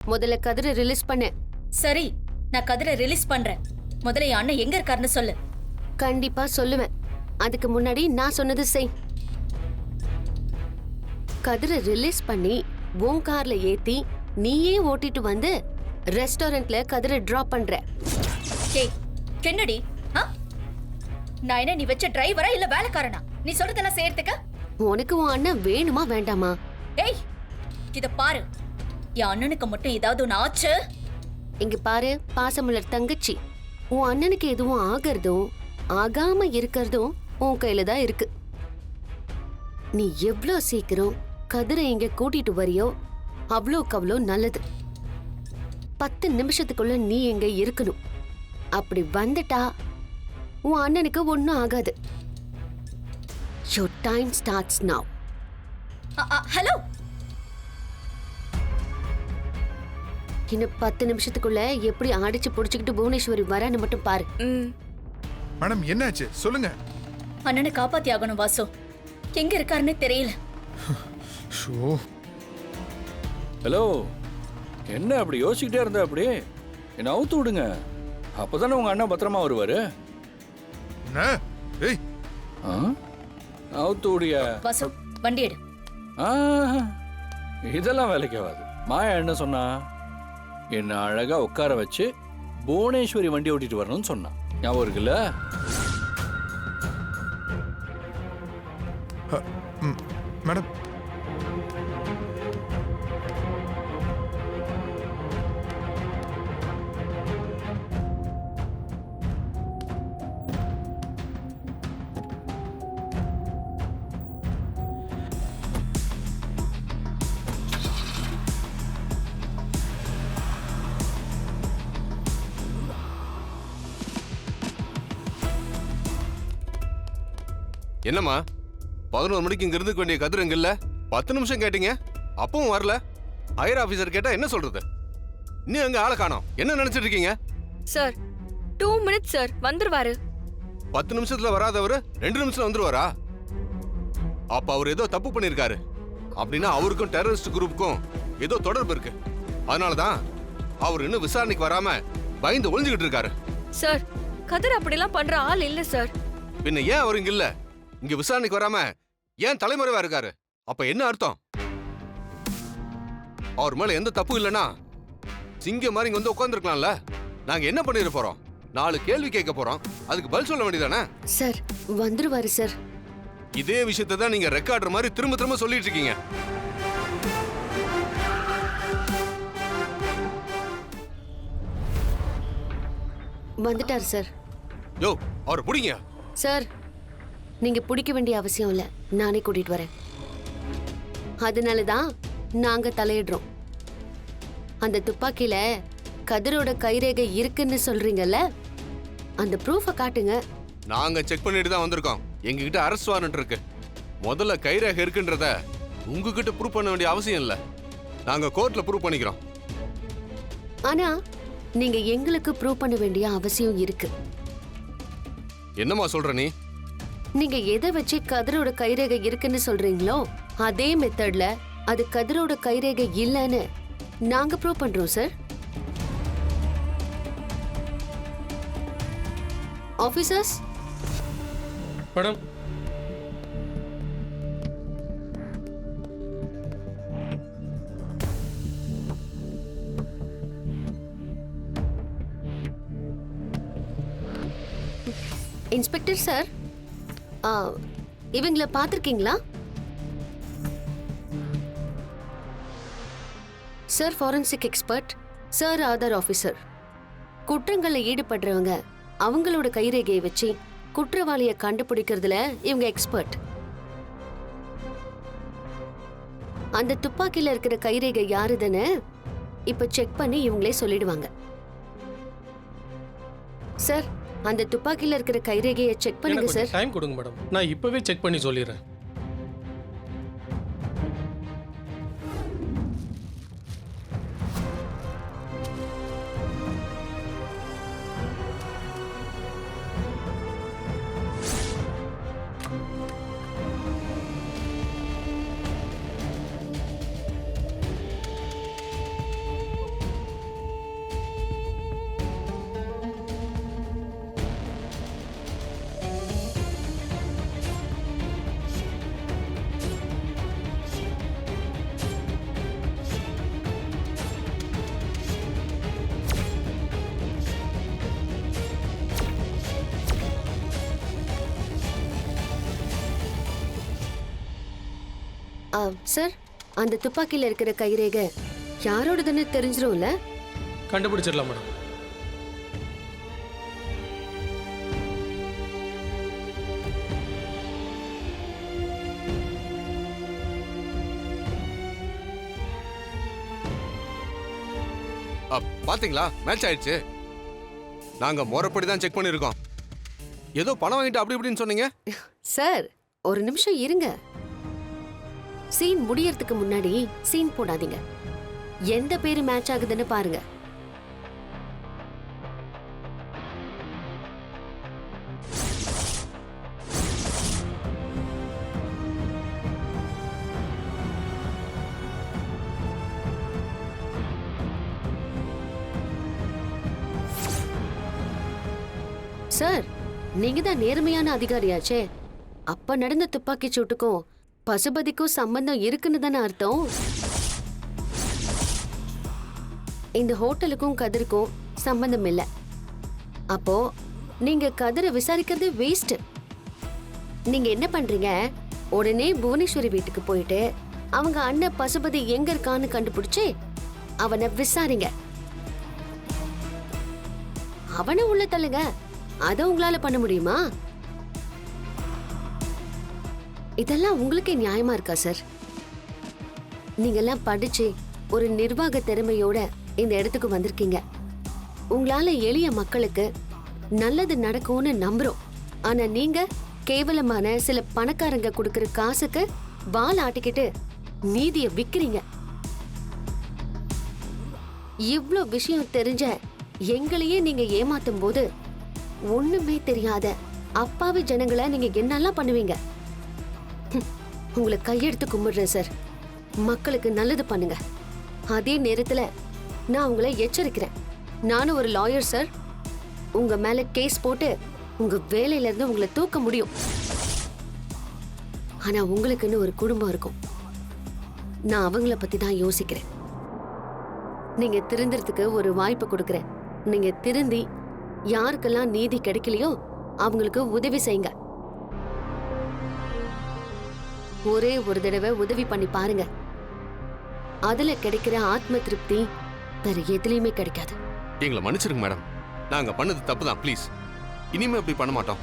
முதல்ல கதிரை ரிலீஸ் பண்ணு. சரி, நான் கதிரை ரிலீஸ் பண்றேன். முதல்ல என் அண்ணன் எங்க இருக்காருன்னு சொல்லு. கண்டிப்பா சொல்லுவேன். அதுக்கு முன்னாடி நான் சொன்னது செய். கதிரை ரிலீஸ் பண்ணி உன் கார்ல ஏத்தி நீயே ஓட்டிட்டு வந்து ரெஸ்டாரண்ட்ல கதிரை டிராப் பண்ற. ஏய், என்னடி? நான் என்ன நீ வச்ச டிரைவரா இல்ல வேலைக்காரனா? நீ சொல்றதெல்லாம் செய்யறதுக்கு உனக்கு உன் அண்ணன் வேணுமா வேண்டாமா? ஏய், இத பாரு. என் அண்ணனுக்கு மட்டும் ஏதாவது ஒண்ணு ஆச்சு. இங்க பாரு பாசமலர் தங்கச்சி, உன் அண்ணனுக்கு எதுவும் ஆகிறதும் ஆகாம இருக்கிறதும் உன் கையில தான் இருக்கு. நீ எவ்ளோ சீக்கிரம் கதிரை இங்க கூட்டிட்டு வரியோ அவ்வளோக்கு அவ்வளோ நல்லது. 10 நிமிஷத்துக்குள்ள நீ எங்க இருக்கணும். அப்படி வந்துட்டா உன் அண்ணனுக்கு ஒன்னும் ஆகாது. Your time starts now. Hello, இன்னும் 10 நிமிஷத்துக்குள்ள எப்படி அடிச்சு புடிச்சுக்கிட்டு புவனேஸ்வரி வரான்னு மட்டும் பாரு. மேடம் என்னாச்சு சொல்லுங்க. அண்ணனை காப்பாத்தி ஆகணும் வாசு. எங்க இருக்காருன்னு தெரியல. ஹலோ, என்ன அப்படி யோசிச்சுக்கிட்டே இருந்தா? அப்படி என்ன அவுத்து விடுங்க. அப்பதானே உங்க அண்ணன் பத்திரமா வருவாரு. அவுத்து விடிய வாசு, வண்டி எடு. இதெல்லாம் வேலைக்கு ஆகாது. மாயா என்ன சொன்னா? என்ன அழகா உட்கார வச்சு புவனேஸ்வரி வண்டி ஓட்டிட்டு வரணும்னு சொன்னான். ஞாபகம் இருக்குல்ல? மேடம் என்னம்மா 11 மணிக்கு இங்க இருந்துக்க வேண்டிய கதிர் இங்க இல்ல? 10 நிமிஷம் கேட்டீங்க, அப்பவும் வரல. ஹையர் ஆபீசர் கேட்டா என்ன சொல்றது? இன்னும் அங்க ஆளை காணோம். என்ன நினைச்சிட்டு இருக்கீங்க? சார் 2 மினிட்ஸ் சார், வந்துருவாரு. 10 நிமிஷத்துல வராதவரு 2 நிமிஷத்துல வந்துருவாரா? அப்ப அவர் ஏதோ தப்பு பண்ணிருக்காரு. அப்படின்னா அவருக்கும் டெரரிஸ்ட் குரூப்புக்கும் ஏதோ தொடர்பு இருக்கு. அதனாலதான் அவர் இன்னும் விசாரணைக்கு வராம பயந்து ஒளிஞ்சுக்கிட்டு இருக்காரு. சார், கதிர் அப்படிலாம் பண்ற ஆள் இல்ல சார். பின்ன ஏன் அவர் இங்க இல்ல? இங்க விசாரணைக்கு வராம ஏன் தலைமறைவா இருக்காரு? அப்ப என்ன அர்த்தம்? அவர் மேல எந்த தப்பு இல்லைன்னா சிங்கம் மாதிரி இங்க வந்து உட்கார்ந்துருக்கலாம்ல. நாங்க என்ன பண்ணிட போறோம்? 4 கேள்வி கேட்க போறோம், அதுக்கு பதில் சொல்ல வேண்டியதானே? சார் வந்துருவாரு சார். இதே விஷயத்தை தான் நீங்க ரெக்கார்டர் மாதிரி திரும்ப திரும்ப சொல்லிட்டு இருக்கீங்க. வந்துட்டாரு சார். யோ, அவர் புடிங்க. சார் நீங்க பிடிக்க வேண்டிய அவசியம் இல்ல, நானே கூட்டிட்டு வரேன். அதனாலதான் நாங்க தலையிடுறோம். அந்த துப்பாக்கியில கதிரோட கைரேகை இருக்குன்னு சொல்றீங்கல்ல, அந்த ப்ரூஃப காட்டுங்க. நாங்க செக் பண்ணிட்டு தான் வந்திருக்கோம். எங்ககிட்ட அரெஸ்ட் வாரண்ட் இருக்கு. முதல்ல கைரேகை இருக்குன்றத உங்ககிட்ட ப்ரூவ் பண்ண வேண்டிய அவசியம் இல்ல. நாங்க கோர்ட்ல ப்ரூவ் பண்ணிக்கிறோம். ஆனா நீங்க எங்களுக்கு ப்ரூவ் பண்ண வேண்டிய அவசியம் இருக்கு. என்னம்மா சொல்ற நீ? நீங்க எதை வச்சு கதிரோட கைரேகை இருக்குன்னு சொல்றீங்களோ அதே மெத்தட்ல அது கதிரோட கைரேகை இல்லைன்னு நாங்க ப்ரூவ் பண்றோம் sir. Officers madam, inspector sir, இவங்கள பார்த்திருக்கீங்களா? Sir forensic expert, sir Aadhaar officer. குற்றங்களில் ஈடுபடுறவங்க அவங்களோட கைரேகையை வச்சு குற்றவாளியை கண்டுபிடிக்கிறதுல இவங்க எக்ஸ்பர்ட். அந்த துப்பாக்கியில இருக்கிற கைரேகை யாருதுன்னு இப்ப செக் பண்ணி இவங்களே சொல்லிடுவாங்க. சார், அந்த துப்பாக்கியில இருக்கிற கைரேகையை செக் பண்ணுங்க சார். டைம் கொடுங்க மேடம், நான் இப்பவே செக் பண்ணி சொல்லிடுறேன். சார், அந்த துப்பாக்கியில இருக்கிற கைரேகை யாரோடதுன்னு தெரிஞ்சிரும்ல? கண்டுபிடிச்சிடலாம் மேடம். பாத்தீங்களா, மேட்ச் ஆயிடுச்சு. நாங்க முறைப்படி தான் செக் பண்ணிருக்கோம். ஏதோ பணம் வாங்கிட்டு அப்படி இப்படின்னு சொன்னீங்க. சார், ஒரு நிமிஷம் இருங்க. சீன் முடியறதுக்கு முன்னாடி சீன் போடாதீங்க. எந்த பேரு மேட்ச் ஆகுதுன்னு பாருங்க. சார், நீங்க தான் நேர்மையான அதிகாரியாச்சே. அப்ப நடந்த துப்பாக்கி சூட்டுக்கும் பசுபதிக்கும் சம்பந்தம் இருக்குன்னு தானே அர்த்தம்? இந்த ஹோட்டலுக்கும் கதிருக்கும் சம்பந்தம் இல்ல. அப்போ நீங்க கதிரை விசாரிக்கிறது வேஸ்ட். நீங்க என்ன பண்றீங்க, உடனே புவனேஸ்வரி வீட்டுக்கு போயிட்டு அவங்க அண்ணன் பசுபதி எங்க இருக்கான்னு கண்டுபிடிச்சு அவனை விசாரிங்க. அவனை உள்ள தள்ளுங்க. அத உங்களால பண்ண முடியுமா? இதெல்லாம் உங்களுக்கே நியாயமா இருக்கா சார்? நீங்கெல்லாம் படிச்சு ஒரு நிர்வாக திறமையோட இந்த இடத்துக்கு வந்திருக்கீங்க. உங்களால எளிய மக்களுக்கு நல்லது நடக்கும்னு நம்புறோம். ஆனா நீங்க கேவலமான சில பணக்காரங்க கொடுக்கிற காசுக்கு வால் ஆட்டிக்கிட்டு நீதிய விக்கிறீங்க. இவ்ளோ விஷயம் தெரிஞ்ச எங்களையே நீங்க ஏமாத்தும் போது ஒண்ணுமே தெரியாத அப்பாவி ஜனங்களை நீங்க என்னெல்லாம் பண்ணுவீங்க? உங்களை கையெடுத்து கும்பிடுறேன் சார். மக்களுக்கு நல்லது பண்ணுங்க. அதே நேரத்துல நான் உங்களை எச்சரிக்கிறேன். நானும் ஒரு லாயர் சார். உங்க மேல கேஸ் போட்டு உங்க வேலையில இருந்து உங்களை தூக்க முடியும். ஆனா உங்களுக்குன்னு ஒரு குடும்பம் இருக்கும். நான் அவங்கள பத்தி தான் யோசிக்கிறேன். நீங்க திருந்துறதுக்கு ஒரு வாய்ப்பு கொடுக்கறேன். நீங்க திருந்தி யாருக்கெல்லாம் நீதி கிடைக்கலையோ அவங்களுக்கு உதவி செய்யுங்க. ஒரே ஒரு தடவை உதவி பண்ணி பாருங்க. அதுல கிடைக்கிற ஆத்ம திருப்தி வேற எதுலயுமே கிடைக்காது. எங்களை மன்னிச்சிருங்க மேடம். நாங்க பண்ணது தப்பு தான். ப்ளீஸ், இனிமே அப்படி பண்ண மாட்டோம்.